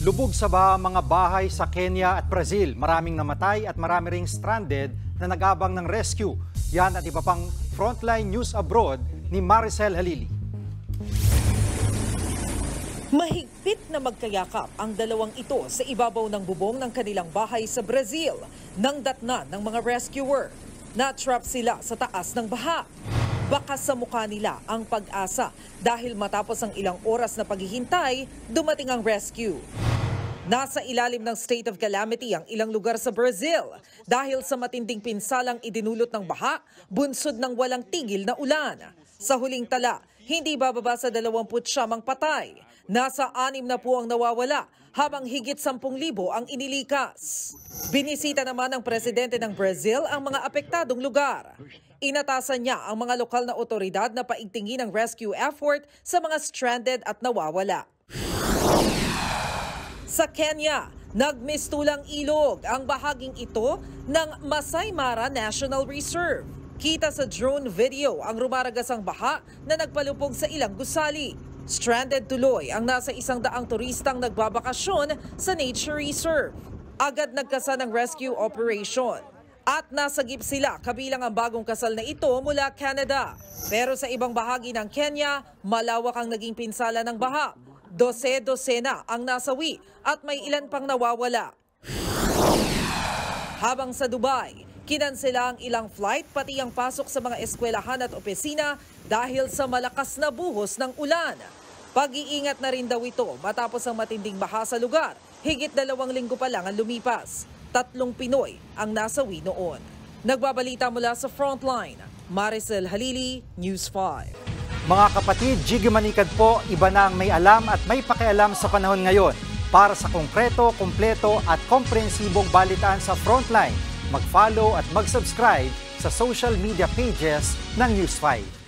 Lubog sa baha ang mga bahay sa Kenya at Brazil. Maraming namatay at marami ring stranded na nag-abang ng rescue. Yan at iba pang Frontline News Abroad ni Maricel Halili. Mahigpit na magkayakap ang dalawang ito sa ibabaw ng bubong ng kanilang bahay sa Brazil nang datnan ng mga rescuer. Na-trap sila sa taas ng baha. Baka sa mukha nila ang pag-asa dahil matapos ang ilang oras na paghihintay, dumating ang rescue. Nasa ilalim ng state of calamity ang ilang lugar sa Brazil dahil sa matinding pinsalang idinulot ng baha, bunsod ng walang tigil na ulan. Sa huling tala, hindi bababa sa 29 ang patay. Nasa 6 na po ang nawawala habang higit 10,000 ang inilikas. Binisita naman ng presidente ng Brazil ang mga apektadong lugar. Inatasan niya ang mga lokal na otoridad na paigtingin ang rescue effort sa mga stranded at nawawala. Sa Kenya, nagmistulang ilog ang bahaging ito ng Masai Mara National Reserve. Kita sa drone video ang rumaragasang baha na nagpalupog sa ilang gusali. Stranded tuloy ang nasa 100 turistang nagbabakasyon sa nature reserve. Agad nagkasa ng rescue operation. At nasagip sila kabilang ang bagong kasal na ito mula Canada. Pero sa ibang bahagi ng Kenya, malawak ang naging pinsala ng baha. 12-12 ang nasawi at may ilan pang nawawala. Habang sa Dubai, kinansela ang ilang flight pati ang pasok sa mga eskwelahan at opisina dahil sa malakas na buhos ng ulan. Pag-iingat na rin daw ito matapos ang matinding baha sa lugar. Higit 2 linggo pa lang ang lumipas. 3 Pinoy ang nasawi noon. Nagbabalita mula sa Frontline, Maricel Halili, News 5. Mga kapatid, Jiggy Manikad po, iba na ang may alam at may pakialam sa panahon ngayon. Para sa konkreto, kumpleto at komprehensibong balitaan sa Frontline, mag-follow at mag-subscribe sa social media pages ng News 5.